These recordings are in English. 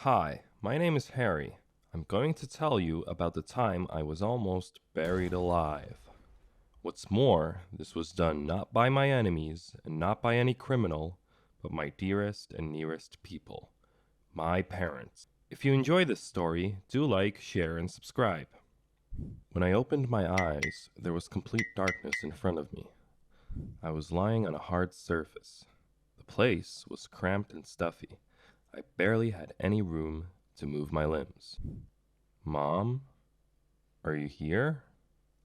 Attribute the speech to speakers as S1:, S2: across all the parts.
S1: Hi, my name is Harry. I'm going to tell you about the time I was almost buried alive. What's more, this was done not by my enemies and not by any criminal, but my dearest and nearest people, my parents. If you enjoy this story, do like, share, and subscribe. When I opened my eyes, there was complete darkness in front of me. I was lying on a hard surface. The place was cramped and stuffy. I barely had any room to move my limbs. Mom, are you here?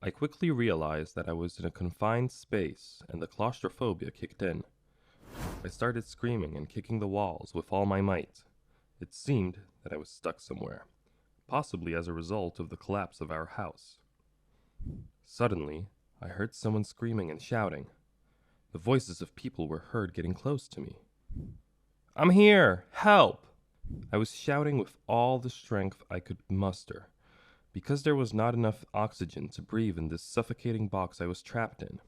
S1: I quickly realized that I was in a confined space and the claustrophobia kicked in. I started screaming and kicking the walls with all my might. It seemed that I was stuck somewhere, possibly as a result of the collapse of our house. Suddenly, I heard someone screaming and shouting. The voices of people were heard getting close to me. I'm here! Help! I was shouting with all the strength I could muster, because there was not enough oxygen to breathe in this suffocating box I was trapped in.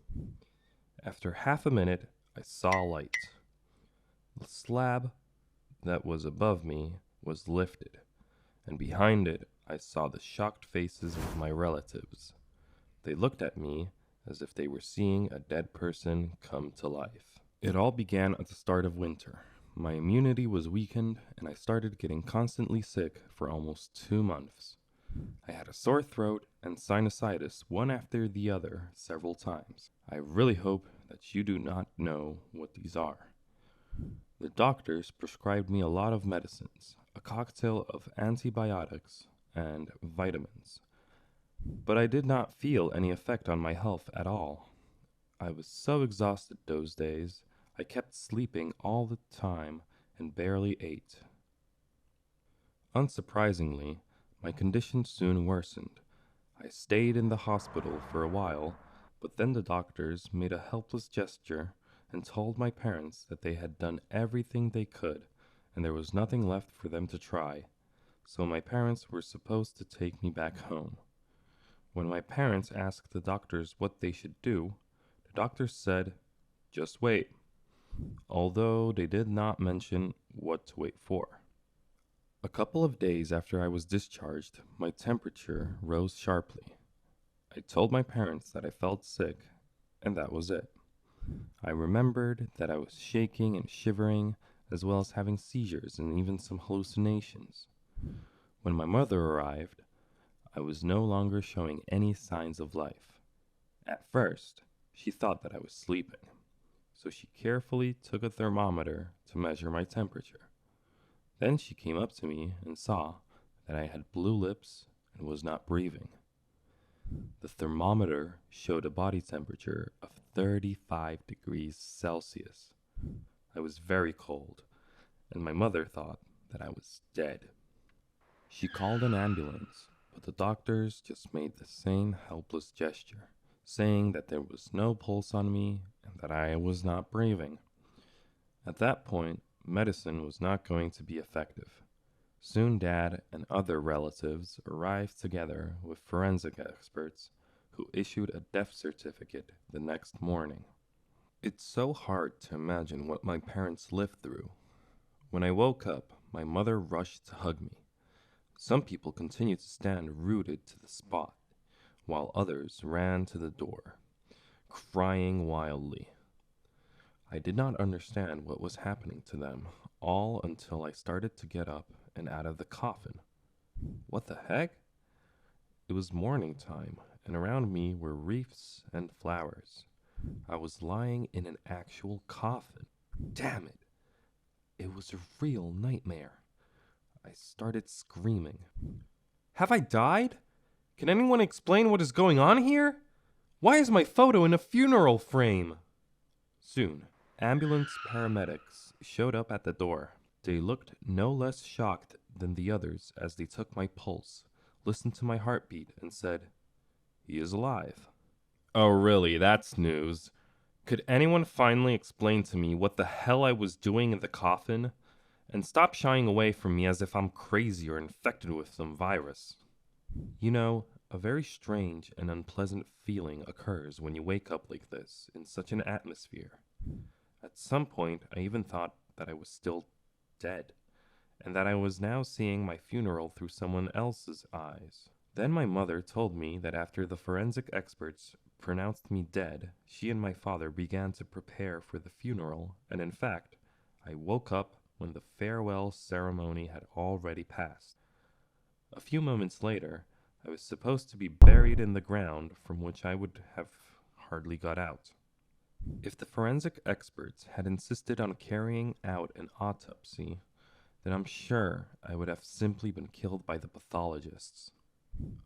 S1: After half a minute, I saw light. The slab that was above me was lifted, and behind it I saw the shocked faces of my relatives. They looked at me as if they were seeing a dead person come to life. It all began at the start of winter. My immunity was weakened, and I started getting constantly sick for almost 2 months. I had a sore throat and sinusitis one after the other several times. I really hope that you do not know what these are. The doctors prescribed me a lot of medicines, a cocktail of antibiotics and vitamins. But I did not feel any effect on my health at all. I was so exhausted those days, I kept sleeping all the time and barely ate. Unsurprisingly, my condition soon worsened. I stayed in the hospital for a while, but then the doctors made a helpless gesture and told my parents that they had done everything they could and there was nothing left for them to try, so my parents were supposed to take me back home. When my parents asked the doctors what they should do, the doctors said, just wait, although they did not mention what to wait for. A couple of days after I was discharged, my temperature rose sharply. I told my parents that I felt sick, and that was it. I remembered that I was shaking and shivering, as well as having seizures and even some hallucinations. When my mother arrived, I was no longer showing any signs of life. At first, she thought that I was sleeping, so she carefully took a thermometer to measure my temperature. Then she came up to me and saw that I had blue lips and was not breathing. The thermometer showed a body temperature of 35 degrees Celsius. I was very cold, and my mother thought that I was dead. She called an ambulance, but the doctors just made the same helpless gesture, saying that there was no pulse on me and that I was not breathing. At that point, medicine was not going to be effective. Soon Dad and other relatives arrived together with forensic experts who issued a death certificate the next morning. It's so hard to imagine what my parents lived through. When I woke up, my mother rushed to hug me. Some people continued to stand rooted to the spot, while others ran to the door, crying wildly. I did not understand what was happening to them, all until I started to get up and out of the coffin. What the heck? It was morning time, and around me were wreaths and flowers. I was lying in an actual coffin. Damn it! It was a real nightmare. I started screaming. Have I died? Can anyone explain what is going on here? Why is my photo in a funeral frame? Soon, ambulance paramedics showed up at the door. They looked no less shocked than the others as they took my pulse, listened to my heartbeat, and said, he is alive. Oh, really? That's news. Could anyone finally explain to me what the hell I was doing in the coffin? And stop shying away from me as if I'm crazy or infected with some virus. You know, a very strange and unpleasant feeling occurs when you wake up like this in such an atmosphere. At some point, I even thought that I was still dead, and that I was now seeing my funeral through someone else's eyes. Then my mother told me that after the forensic experts pronounced me dead, she and my father began to prepare for the funeral, and in fact, I woke up when the farewell ceremony had already passed. A few moments later, I was supposed to be buried in the ground from which I would have hardly got out. If the forensic experts had insisted on carrying out an autopsy, then I'm sure I would have simply been killed by the pathologists.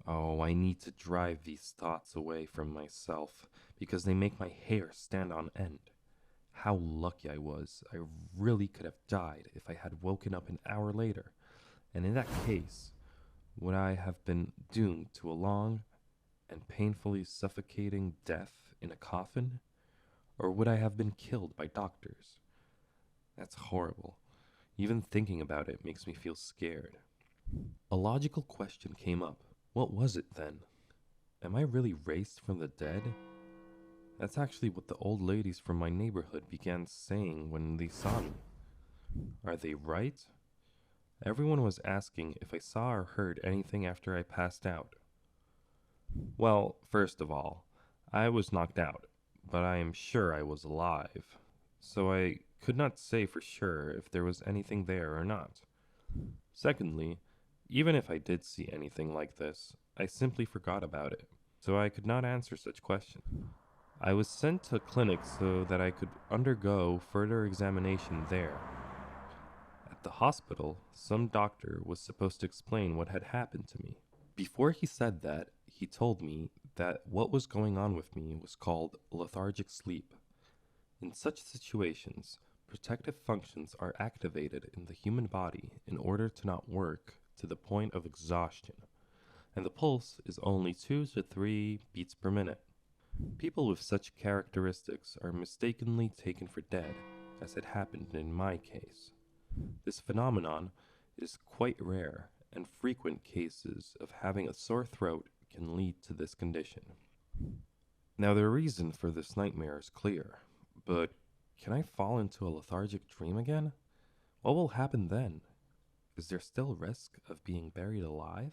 S1: Oh, I need to drive these thoughts away from myself because they make my hair stand on end. How lucky I was. I really could have died if I had woken up an hour later. And in that case, would I have been doomed to a long and painfully suffocating death in a coffin? Or would I have been killed by doctors? That's horrible. Even thinking about it makes me feel scared. A logical question came up. What was it then? Am I really raised from the dead? That's actually what the old ladies from my neighborhood began saying when they saw me. Are they right? Everyone was asking if I saw or heard anything after I passed out. Well, first of all, I was knocked out, but I am sure I was alive, so I could not say for sure if there was anything there or not. Secondly, even if I did see anything like this, I simply forgot about it, so I could not answer such questions. I was sent to a clinic so that I could undergo further examination there. At the hospital, some doctor was supposed to explain what had happened to me. Before he said that, he told me that what was going on with me was called lethargic sleep. In such situations, protective functions are activated in the human body in order to not work to the point of exhaustion, and the pulse is only 2 to 3 beats per minute. People with such characteristics are mistakenly taken for dead, as had happened in my case. This phenomenon is quite rare, and frequent cases of having a sore throat can lead to this condition. Now, the reason for this nightmare is clear, but can I fall into a lethargic dream again? What will happen then? Is there still risk of being buried alive?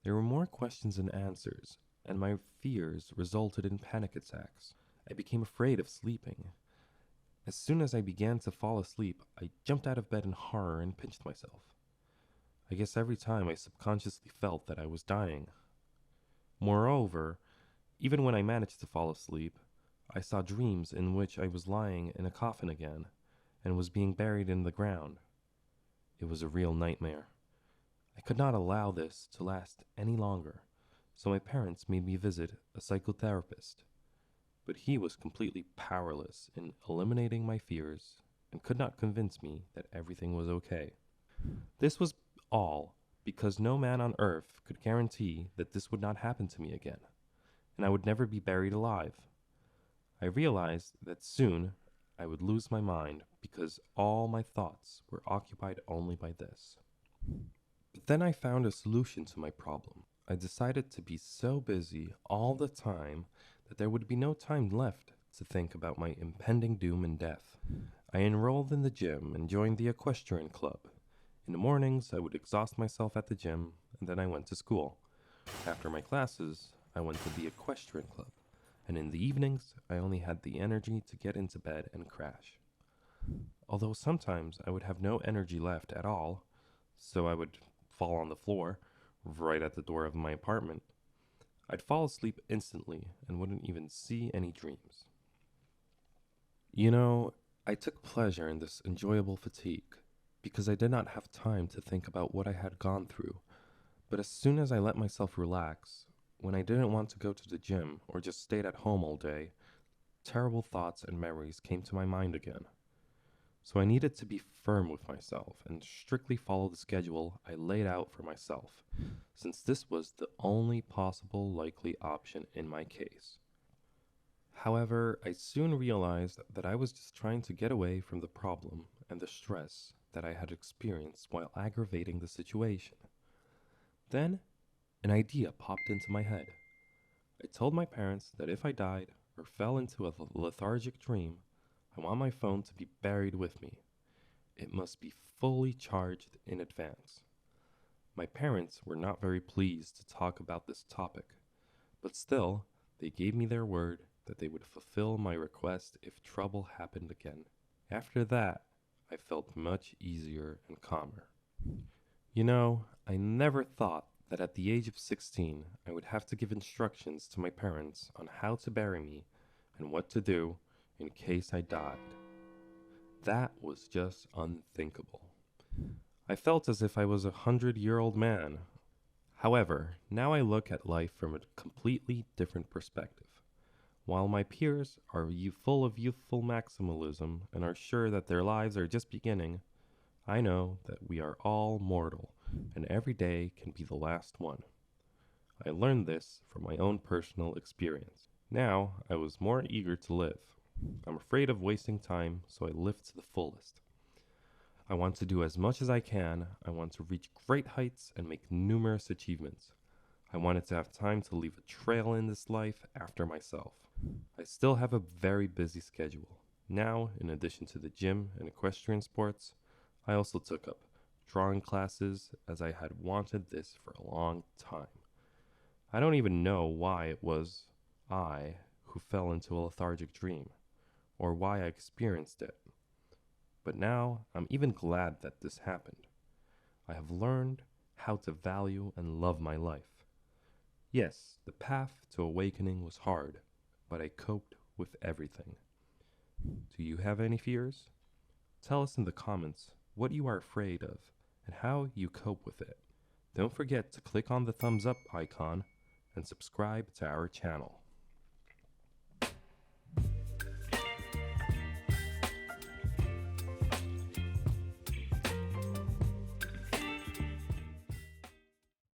S1: There were more questions than answers, and my fears resulted in panic attacks. I became afraid of sleeping. As soon as I began to fall asleep, I jumped out of bed in horror and pinched myself. I guess every time I subconsciously felt that I was dying. Moreover, even when I managed to fall asleep, I saw dreams in which I was lying in a coffin again and was being buried in the ground. It was a real nightmare. I could not allow this to last any longer, so my parents made me visit a psychotherapist. But he was completely powerless in eliminating my fears and could not convince me that everything was okay. This was all because no man on earth could guarantee that this would not happen to me again, and I would never be buried alive. I realized that soon I would lose my mind because all my thoughts were occupied only by this. But then I found a solution to my problem. I decided to be so busy all the time that there would be no time left to think about my impending doom and death. I enrolled in the gym and joined the equestrian club. In the mornings, I would exhaust myself at the gym, and then I went to school. After my classes, I went to the equestrian club, and in the evenings, I only had the energy to get into bed and crash. Although sometimes I would have no energy left at all, so I would fall on the floor right at the door of my apartment. I'd fall asleep instantly and wouldn't even see any dreams. You know, I took pleasure in this enjoyable fatigue because I did not have time to think about what I had gone through. But as soon as I let myself relax, when I didn't want to go to the gym or just stayed at home all day, terrible thoughts and memories came to my mind again. So I needed to be firm with myself and strictly follow the schedule I laid out for myself, since this was the only possible likely option in my case. However, I soon realized that I was just trying to get away from the problem and the stress that I had experienced while aggravating the situation. Then, an idea popped into my head. I told my parents that if I died or fell into a lethargic dream, I want my phone to be buried with me. it must be fully charged in advance. My parents were not very pleased to talk about this topic, but still, they gave me their word that they would fulfill my request if trouble happened again. After that, I felt much easier and calmer. You know, I never thought that at the age of 16 I would have to give instructions to my parents on how to bury me and what to do in case I died. That was just unthinkable. I felt as if I was 100-year-old man. However, now I look at life from a completely different perspective. While my peers are full of youthful maximalism and are sure that their lives are just beginning, I know that we are all mortal and every day can be the last one. I learned this from my own personal experience. Now I was more eager to live. I'm afraid of wasting time, so I live to the fullest. I want to do as much as I can. I want to reach great heights and make numerous achievements. I wanted to have time to leave a trail in this life after myself. I still have a very busy schedule. Now, in addition to the gym and equestrian sports, I also took up drawing classes as I had wanted this for a long time. I don't even know why it was I who fell into a lethargic dream, or why I experienced it. But now I'm even glad that this happened. I have learned how to value and love my life. Yes, the path to awakening was hard, but I coped with everything. Do you have any fears? Tell us in the comments what you are afraid of and how you cope with it. Don't forget to click on the thumbs up icon and subscribe to our channel.